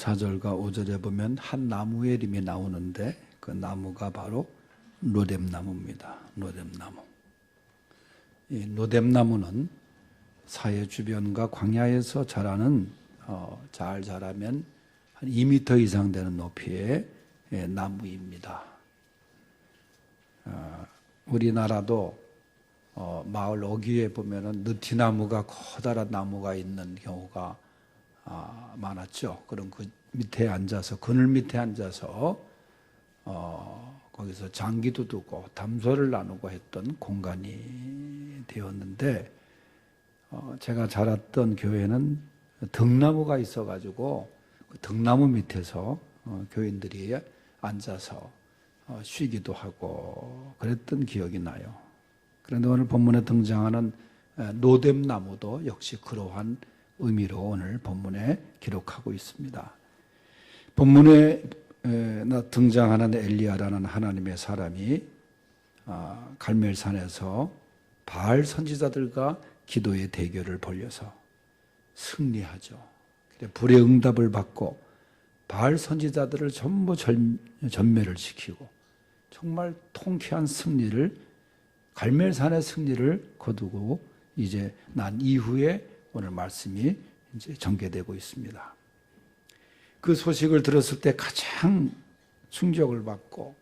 4절과 5절에 보면 한 나무의 이름이 나오는데 그 나무가 바로 로뎀나무입니다. 로뎀나무. 이 로뎀나무는 사해 주변과 광야에서 자라는 잘 자라면 한 2m 이상 되는 높이의 나무입니다. 우리나라도 마을 어귀에 보면은 느티나무가 커다란 나무가 있는 경우가 많았죠. 그럼 그 밑에 앉아서 그늘 밑에 앉아서 거기서 장기도 두고 담소를 나누고 했던 공간이 되었는데 제가 자랐던 교회는 등나무가 있어가지고 그 등나무 밑에서 교인들이 앉아서 쉬기도 하고 그랬던 기억이 나요. 그런데 오늘 본문에 등장하는 로뎀나무도 역시 그러한 의미로 오늘 본문에 기록하고 있습니다. 본문에 등장하는 엘리야라는 하나님의 사람이 갈멜산에서 바알 선지자들과 기도의 대결을 벌여서 승리하죠. 불의 응답을 받고 바알 선지자들을 전부 전멸을 시키고 정말 통쾌한 승리를 갈멜산의 승리를 거두고 이제 난 이후에 오늘 말씀이 이제 전개되고 있습니다. 그 소식을 들었을 때 가장 충격을 받고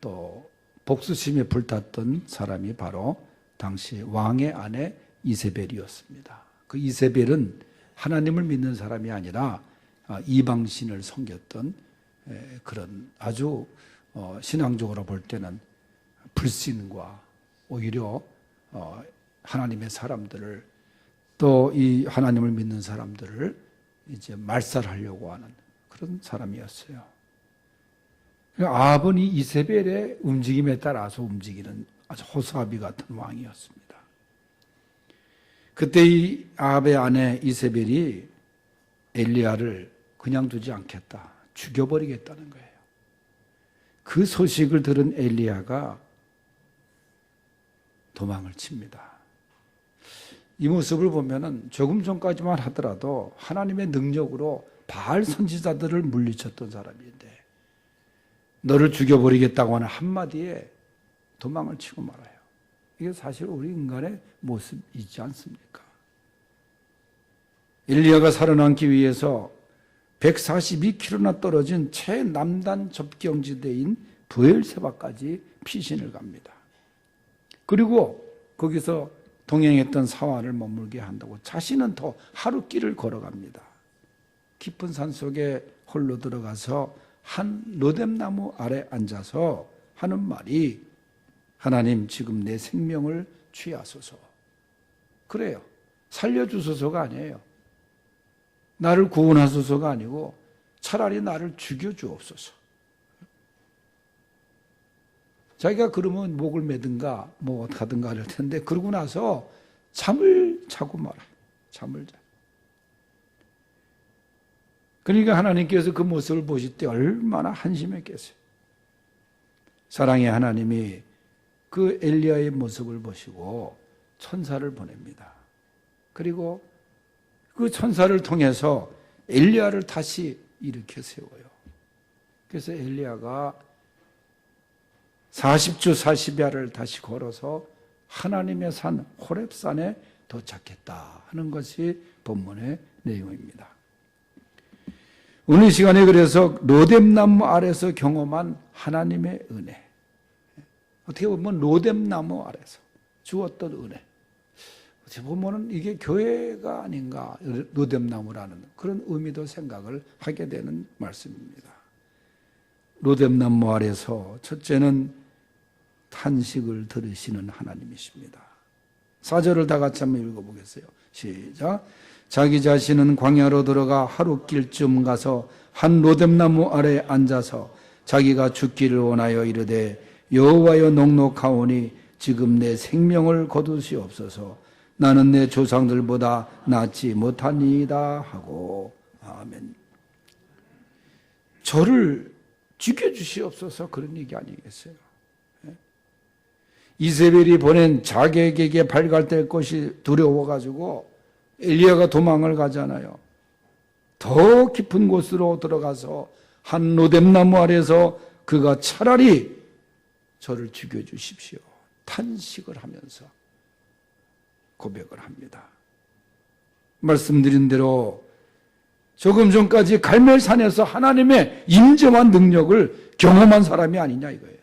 또 복수심에 불탔던 사람이 바로 당시 왕의 아내 이세벨이었습니다. 그 이세벨은 하나님을 믿는 사람이 아니라 이방신을 섬겼던 그런 아주 신앙적으로 볼 때는 불신과 오히려 하나님의 사람들을 또 이 하나님을 믿는 사람들을 이제 말살하려고 하는 그런 사람이었어요. 아합은 이세벨의 움직임에 따라서 움직이는 아주 호사비 같은 왕이었습니다. 그때 이 아합의 아내 이세벨이 엘리야를 그냥 두지 않겠다, 죽여버리겠다는 거예요. 그 소식을 들은 엘리야가 도망을 칩니다. 이 모습을 보면은 조금 전까지만 하더라도 하나님의 능력으로 바알 선지자들을 물리쳤던 사람인데 너를 죽여버리겠다고 하는 한마디에 도망을 치고 말아요. 이게 사실 우리 인간의 모습이지 않습니까? 엘리야가 살아남기 위해서 142km나 떨어진 최남단 접경지대인 브엘세바까지 피신을 갑니다. 그리고 거기서 동행했던 사환을 머물게 한다고 자신은 더 하루 길을 걸어갑니다. 깊은 산속에 홀로 들어가서 한 로뎀나무 아래 앉아서 하는 말이 하나님 지금 내 생명을 취하소서. 그래요. 살려주소서가 아니에요. 나를 구원하소서가 아니고 차라리 나를 죽여주옵소서. 자기가 그러면 목을 매든가 뭐 어떻게 하든가 할 텐데 그러고 나서 잠을 자고 말아요. 잠을 자. 그러니까 하나님께서 그 모습을 보실 때 얼마나 한심했겠어요. 사랑의 하나님이 그 엘리야의 모습을 보시고 천사를 보냅니다. 그리고 그 천사를 통해서 엘리야를 다시 일으켜 세워요. 그래서 엘리야가 40주 40야를 다시 걸어서 하나님의 산 호렙산에 도착했다 하는 것이 본문의 내용입니다. 오늘 시간에 그래서 로뎀나무 아래서 경험한 하나님의 은혜, 어떻게 보면 로뎀나무 아래서 주었던 은혜, 어떻게 보면 이게 교회가 아닌가, 로뎀나무라는 그런 의미도 생각을 하게 되는 말씀입니다. 로뎀나무 아래서 첫째는 탄식을 들으시는 하나님이십니다. 4절을 다 같이 한번 읽어보겠어요. 시작. 자기 자신은 광야로 들어가 하루길쯤 가서 한 로뎀나무 아래 앉아서 자기가 죽기를 원하여 이르되 여호와여 넉넉하오니 지금 내 생명을 거두시옵소서. 나는 내 조상들보다 낫지 못하니이다 하고. 아멘. 저를 죽여주시옵소서, 그런 얘기 아니겠어요? 이세벨이 보낸 자객에게 발갈될 것이 두려워가지고 엘리야가 도망을 가잖아요. 더 깊은 곳으로 들어가서 한 로뎀나무 아래서 그가 차라리 저를 죽여주십시오. 탄식을 하면서 고백을 합니다. 말씀드린 대로 조금 전까지 갈멜산에서 하나님의 임재와 능력을 경험한 사람이 아니냐 이거예요.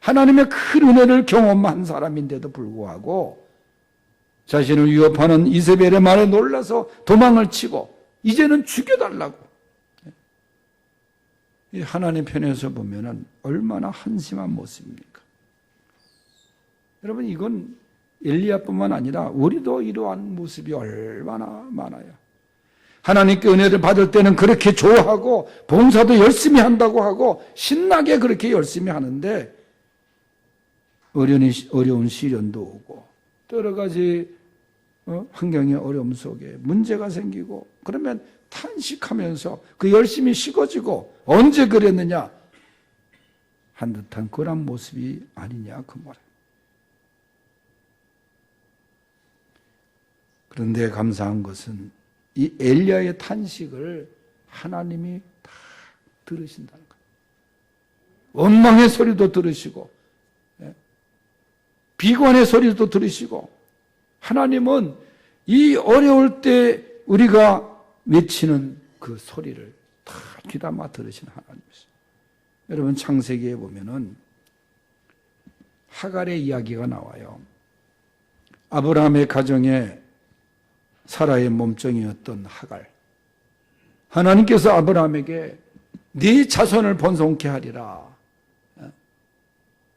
하나님의 큰 은혜를 경험한 사람인데도 불구하고 자신을 위협하는 이세벨의 말에 놀라서 도망을 치고 이제는 죽여달라고. 하나님 편에서 보면 얼마나 한심한 모습입니까? 여러분, 이건 엘리야뿐만 아니라 우리도 이러한 모습이 얼마나 많아요. 하나님께 은혜를 받을 때는 그렇게 좋아하고 봉사도 열심히 한다고 하고 신나게 그렇게 열심히 하는데 어려운 시련도 오고 또 여러 가지 환경의 어려움 속에 문제가 생기고 그러면 탄식하면서 그 열심히 식어지고 언제 그랬느냐 한 듯한 그런 모습이 아니냐 그 말이에요. 그런데 감사한 것은 이 엘리야의 탄식을 하나님이 다 들으신다는 거예요. 원망의 소리도 들으시고 비관의 소리도 들으시고 하나님은 이 어려울 때 우리가 외치는 그 소리를 다 귀담아 들으시는 하나님이시죠. 여러분 창세기에 보면은 하갈의 이야기가 나와요. 아브라함의 가정에 사라의 몸종이었던 하갈. 하나님께서 아브라함에게 네 자손을 번성케 하리라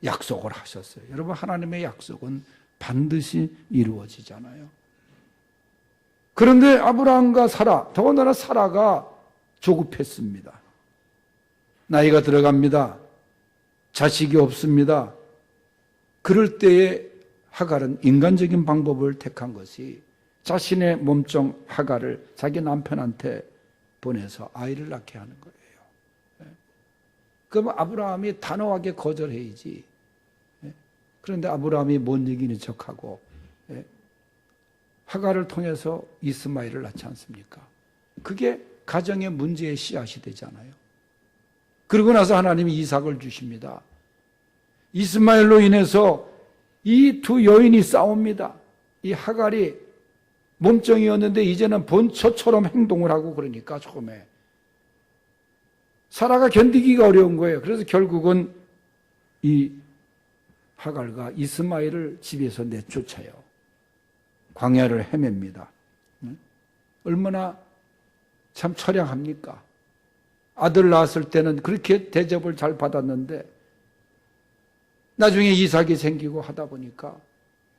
약속을 하셨어요. 여러분 하나님의 약속은 반드시 이루어지잖아요. 그런데 아브라함과 사라, 더군다나 사라가 조급했습니다. 나이가 들어갑니다. 자식이 없습니다. 그럴 때에 하갈은 인간적인 방법을 택한 것이 자신의 몸종 하갈을 자기 남편한테 보내서 아이를 낳게 하는 거예요. 그럼 아브라함이 단호하게 거절해야지. 그런데 아브라함이 못 이기는 척하고 하갈을 통해서 이스마엘을 낳지 않습니까? 그게 가정의 문제의 씨앗이 되잖아요. 그러고 나서 하나님이 이삭을 주십니다. 이스마엘로 인해서 이 두 여인이 싸웁니다. 이 하갈이 몸종이었는데 이제는 본처처럼 행동을 하고 그러니까 처음에 사라가 견디기가 어려운 거예요. 그래서 결국은 이 하갈과 이스마엘을 집에서 내쫓아요. 광야를 헤맵니다. 얼마나 참 처량합니까? 아들 낳았을 때는 그렇게 대접을 잘 받았는데 나중에 이삭이 생기고 하다 보니까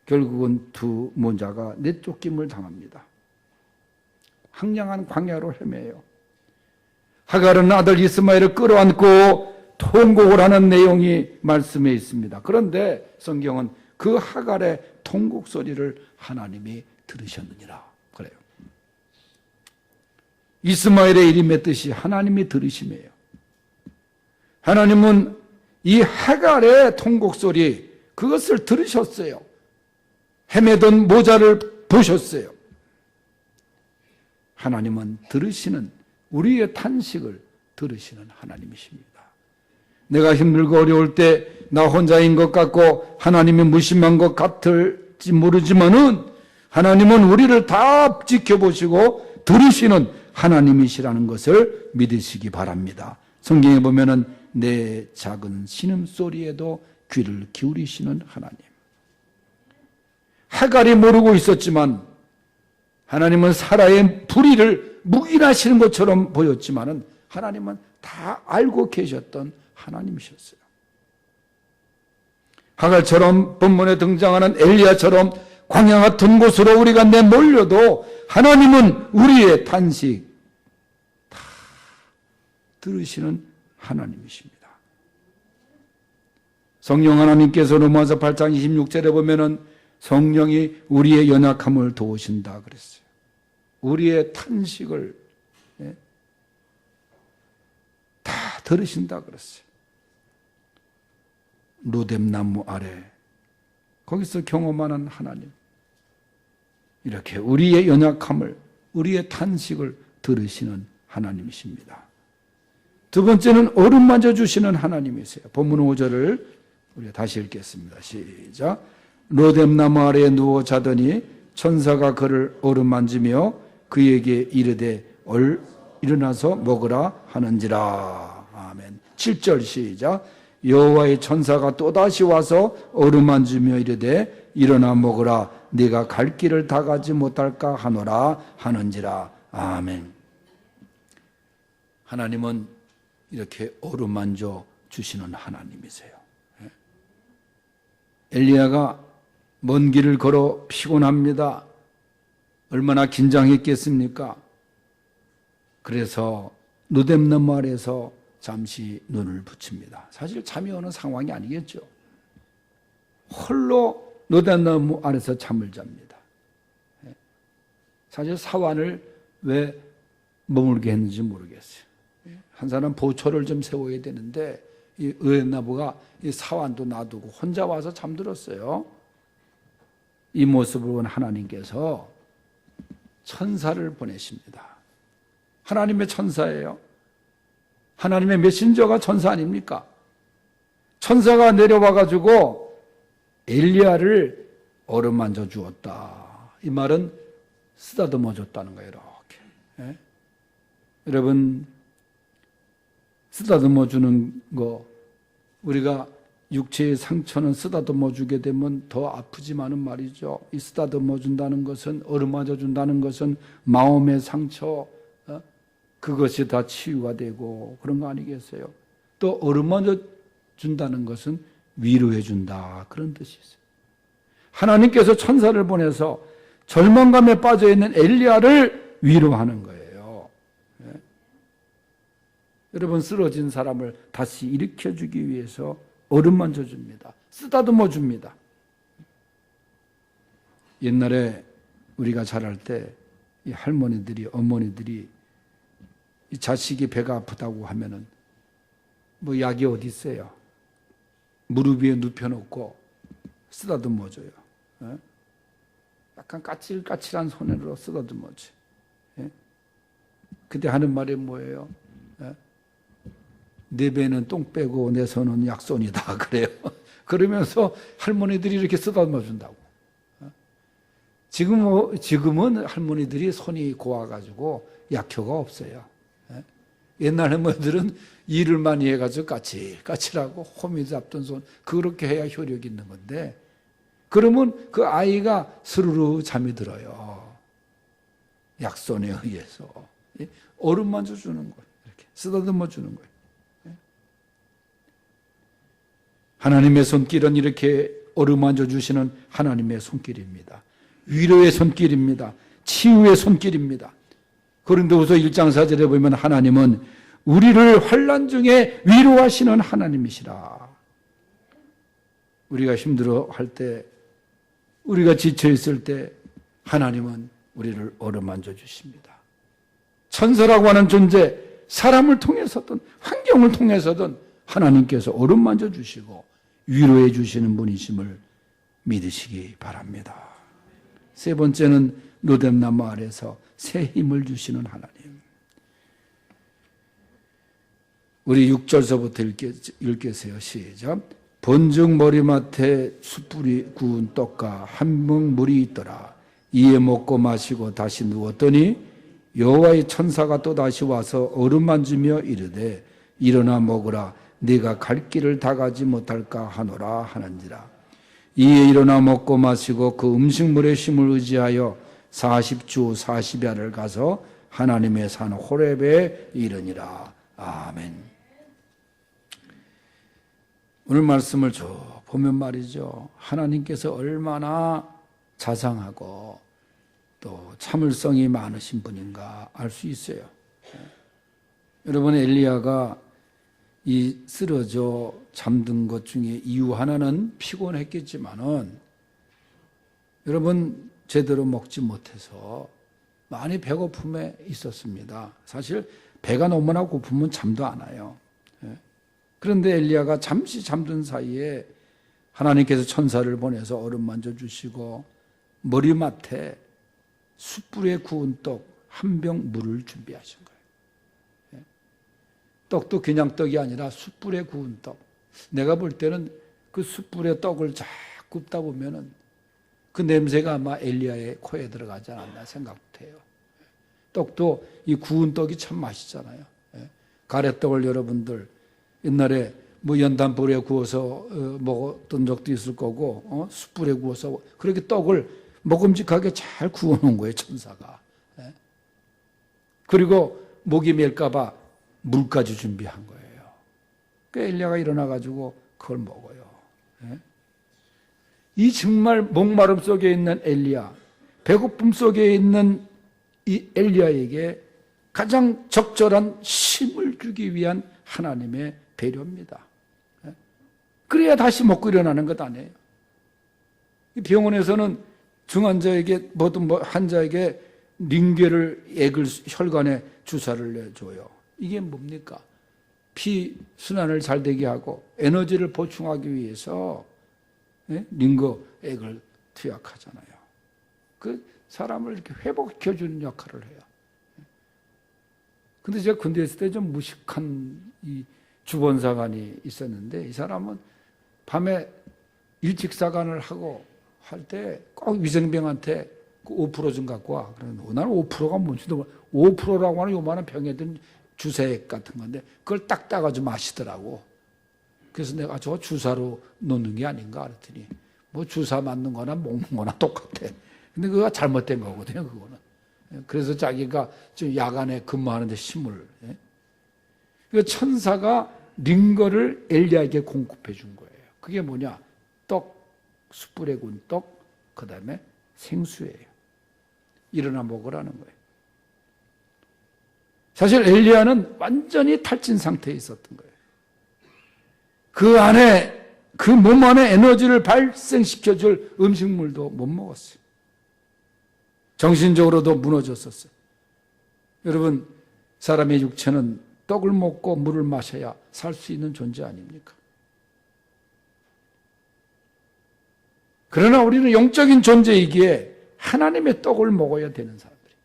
결국은 두 모자가 내쫓김을 당합니다. 황량한 광야로 헤매요. 하갈은 아들 이스마엘을 끌어안고 통곡을 하는 내용이 말씀에 있습니다. 그런데 성경은 그 하갈의 통곡 소리를 하나님이 들으셨느니라 그래요. 이스마엘의 일이 맺듯이 하나님이 들으심이에요. 하나님은 이 하갈의 통곡 소리 그것을 들으셨어요. 헤매던 모자를 보셨어요. 하나님은 들으시는 우리의 탄식을 들으시는 하나님이십니다. 내가 힘들고 어려울 때 나 혼자인 것 같고 하나님이 무심한 것 같을지 모르지만은 하나님은 우리를 다 지켜보시고 들으시는 하나님이시라는 것을 믿으시기 바랍니다. 성경에 보면은 내 작은 신음소리에도 귀를 기울이시는 하나님. 하갈이 모르고 있었지만 하나님은 사라의 불의를 묵인하시는 것처럼 보였지만은 하나님은 다 알고 계셨던 하나님이셨어요. 하갈처럼 본문에 등장하는 엘리야처럼 광야 같은 곳으로 우리가 내몰려도 하나님은 우리의 탄식 다 들으시는 하나님이십니다. 성령 하나님께서 로마서 8장 26절에 보면은 성령이 우리의 연약함을 도우신다 그랬어요. 우리의 탄식을 다 들으신다 그랬어요. 로뎀나무 아래 거기서 경험하는 하나님 이렇게 우리의 연약함을 우리의 탄식을 들으시는 하나님이십니다. 두 번째는 어루만져 주시는 하나님이세요. 본문 5절을 우리가 다시 읽겠습니다. 시작. 로뎀나무 아래에 누워 자더니 천사가 그를 어루만지며 그에게 이르되 일어나서 먹으라 하는지라. 아멘. 7절 시작. 여호와의 천사가 또다시 와서 어루만지며 이르되 일어나 먹으라. 네가 갈 길을 다 가지 못할까 하노라 하는지라. 아멘. 하나님은 이렇게 어루만져 주시는 하나님이세요. 엘리야가 먼 길을 걸어 피곤합니다. 얼마나 긴장했겠습니까? 그래서 로뎀나무 아래에서 잠시 눈을 붙입니다. 사실 잠이 오는 상황이 아니겠죠. 홀로 로뎀나무 아래에서 잠을 잡니다. 사실 사환을 왜 머물게 했는지 모르겠어요. 한 사람 보초를 좀 세워야 되는데 이 로뎀나무가 이 사환도 놔두고 혼자 와서 잠들었어요. 이 모습을 본 하나님께서 천사를 보내십니다. 하나님의 천사예요. 하나님의 메신저가 천사 아닙니까? 천사가 내려와 가지고 엘리야를 어루만져 주었다. 이 말은 쓰다듬어 줬다는 거예요. 이렇게. 예? 여러분, 쓰다듬어 주는 거, 우리가 육체의 상처는 쓰다듬어 주게 되면 더 아프지만은 말이죠. 이 쓰다듬어 준다는 것은, 어루만져 준다는 것은 마음의 상처, 그것이 다 치유가 되고 그런 거 아니겠어요? 또 어루만져 준다는 것은 위로해 준다, 그런 뜻이 있어요. 하나님께서 천사를 보내서 절망감에 빠져 있는 엘리야를 위로하는 거예요. 예? 여러분, 쓰러진 사람을 다시 일으켜 주기 위해서 어루만져 줍니다. 쓰다듬어 줍니다. 옛날에 우리가 자랄 때 이 할머니들이, 어머니들이 이 자식이 배가 아프다고 하면은 뭐 약이 어디 있어요? 무릎 위에 눕혀놓고 쓰다듬어줘요. 예? 약간 까칠까칠한 손으로 쓰다듬어줘. 예? 그때 하는 말이 뭐예요? 예? 내 배는 똥 빼고 내 손은 약손이다 그래요. 그러면서 할머니들이 이렇게 쓰다듬어준다고. 지금은 할머니들이 손이 고와가지고 약효가 없어요. 옛날 할머니들은 일을 많이 해가지고 까칠까칠하고 호미 잡던 손, 그렇게 해야 효력이 있는 건데, 그러면 그 아이가 스르르 잠이 들어요. 약손에 의해서. 어루만져 주는 거예요. 이렇게 쓰다듬어 주는 거예요. 하나님의 손길은 이렇게 어루만져 주시는 하나님의 손길입니다. 위로의 손길입니다. 치유의 손길입니다. 고린도후서 1장 4절에 보면 하나님은 우리를 환난 중에 위로하시는 하나님이시라. 우리가 힘들어할 때, 우리가 지쳐있을 때 하나님은 우리를 어루만져 주십니다. 천사라고 하는 존재, 사람을 통해서든 환경을 통해서든 하나님께서 어루만져 주시고 위로해 주시는 분이심을 믿으시기 바랍니다. 세 번째는 로뎀나무 아래서 새 힘을 주시는 하나님. 우리 6절서부터 읽겠어요. 시작. 본즉 머리맡에 숯불이 구운 떡과 한 뭉 물이 있더라. 이에 먹고 마시고 다시 누웠더니 여호와의 천사가 또 다시 와서 어루만지며 이르되 일어나 먹으라. 네가 갈 길을 다 가지 못할까 하노라 하는지라. 이에 일어나 먹고 마시고 그 음식물의 힘을 의지하여 40주 40야를 가서 하나님의 산 호렙에 이르니라. 아멘. 오늘 말씀을 쭉 보면 말이죠, 하나님께서 얼마나 자상하고 또 참을성이 많으신 분인가 알 수 있어요. 여러분, 엘리야가 이 쓰러져 잠든 것 중에 이유 하나는 피곤했겠지만은, 여러분, 제대로 먹지 못해서 많이 배고픔에 있었습니다. 사실 배가 너무나 고프면 잠도 안 와요. 그런데 엘리야가 잠시 잠든 사이에 하나님께서 천사를 보내서 어루만져 주시고 머리맡에 숯불에 구운 떡 한 병 물을 준비하신 거예요. 떡도 그냥 떡이 아니라 숯불에 구운 떡. 내가 볼 때는 그 숯불에 떡을 쫙 굽다 보면은 그 냄새가 아마 엘리야의 코에 들어가지 않았나 생각도 해요. 떡도 이 구운 떡이 참 맛있잖아요. 가래떡을 여러분들 옛날에 뭐 연탄불에 구워서 먹었던 적도 있을 거고, 숯불에 구워서 그렇게 떡을 먹음직하게 잘 구워놓은 거예요, 천사가. 그리고 목이 맬까봐 물까지 준비한 거예요. 그 엘리야가 일어나가지고 그걸 먹어요. 이 정말 목마름 속에 있는 엘리야, 배고픔 속에 있는 이 엘리야에게 가장 적절한 힘을 주기 위한 하나님의 배려입니다. 그래야 다시 먹고 일어나는 것 아니에요. 병원에서는 중환자에게 모든 환자에게 링겔을 액을 혈관에 주사를 내줘요. 이게 뭡니까? 피 순환을 잘 되게 하고 에너지를 보충하기 위해서 링거액을 투약하잖아요. 그 사람을 이렇게 회복시켜주는 역할을 해요. 근데 제가 군대에 있을 때 좀 무식한 이 주본사관이 있었는데 이 사람은 밤에 일찍 사관을 하고 할 때 꼭 위생병한테 그 5% 좀 갖고 와. 그러는데 나는 5%가 뭔지도 몰라. 5%라고 하는 요만한 병에 든 주사액 같은 건데 그걸 딱 따가지고 마시더라고. 그래서 내가 저거 주사로 놓는 게 아닌가 그랬더니 뭐 주사 맞는 거나 먹는 거나 똑같아. 근데 그거 잘못된 거거든요, 그거는. 그래서 자기가 좀 야간에 근무하는데 힘을. 그 천사가 링거를 엘리야에게 공급해 준 거예요. 그게 뭐냐? 떡, 숯불에 구운 떡, 그 다음에 생수예요. 일어나 먹으라는 거예요. 사실 엘리야는 완전히 탈진 상태에 있었던 거예요. 그 안에, 그 몸 안에 에너지를 발생시켜줄 음식물도 못 먹었어요. 정신적으로도 무너졌었어요. 여러분, 사람의 육체는 떡을 먹고 물을 마셔야 살 수 있는 존재 아닙니까? 그러나 우리는 영적인 존재이기에 하나님의 떡을 먹어야 되는 사람들이에요.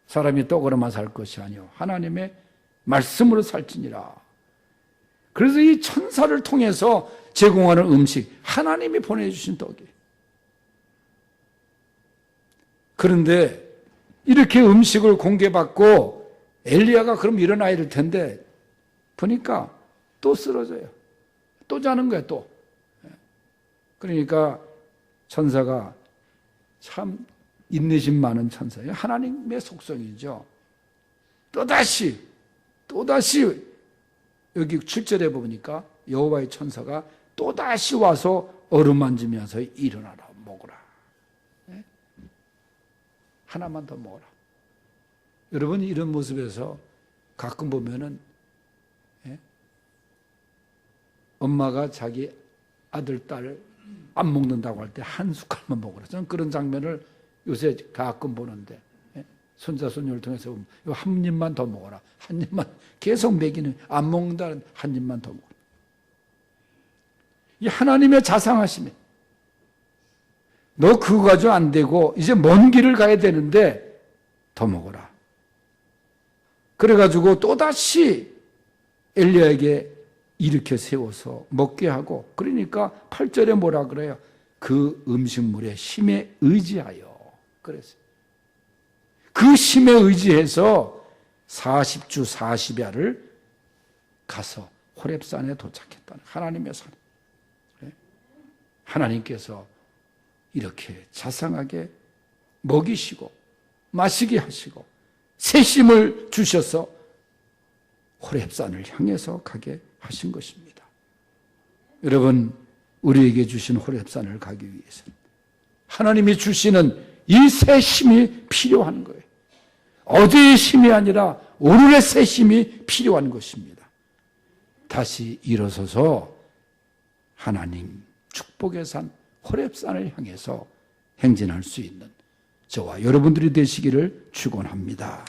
사람이 떡으로만 살 것이 아니요 하나님의 말씀으로 살지니라. 그래서 이 천사를 통해서 제공하는 음식, 하나님이 보내주신 떡이에요. 그런데 이렇게 음식을 공개받고 엘리야가 그럼 일어나야 될 텐데 보니까 또 쓰러져요. 또 자는 거예요, 또. 그러니까 천사가 참 인내심 많은 천사예요. 하나님의 속성이죠. 또다시 여기 7절에 보니까 여호와의 천사가 또다시 와서 어루만지면서 일어나라, 먹으라. 하나만 더 먹어라. 여러분 이런 모습에서 가끔 보면은 엄마가 자기 아들, 딸 안 먹는다고 할 때 한 숟갈만 먹으라. 저는 그런 장면을 요새 가끔 보는데 손자, 손녀를 통해서 보면 한 입만 더 먹어라. 한 입만 계속 먹이는 안 먹는다는 한 입만 더 먹어라. 이 하나님의 자상하심이 너 그거 가지고 안 되고 이제 먼 길을 가야 되는데 더 먹어라. 그래가지고 또다시 엘리야에게 일으켜 세워서 먹게 하고 그러니까 8절에 뭐라 그래요? 그 음식물의 힘에 의지하여 그랬어요. 그 힘에 의지해서 40주 40야를 가서 호렙산에 도착했다는 하나님의 산. 하나님께서 이렇게 자상하게 먹이시고 마시게 하시고 새 힘을 주셔서 호렙산을 향해서 가게 하신 것입니다. 여러분, 우리에게 주신 호렙산을 가기 위해서 하나님이 주시는 이 새 힘이 필요한 거예요. 어제의 힘이 아니라 오늘의 새 힘이 필요한 것입니다. 다시 일어서서 하나님 축복의 산 호렙산을 향해서 행진할 수 있는 저와 여러분들이 되시기를 축원합니다.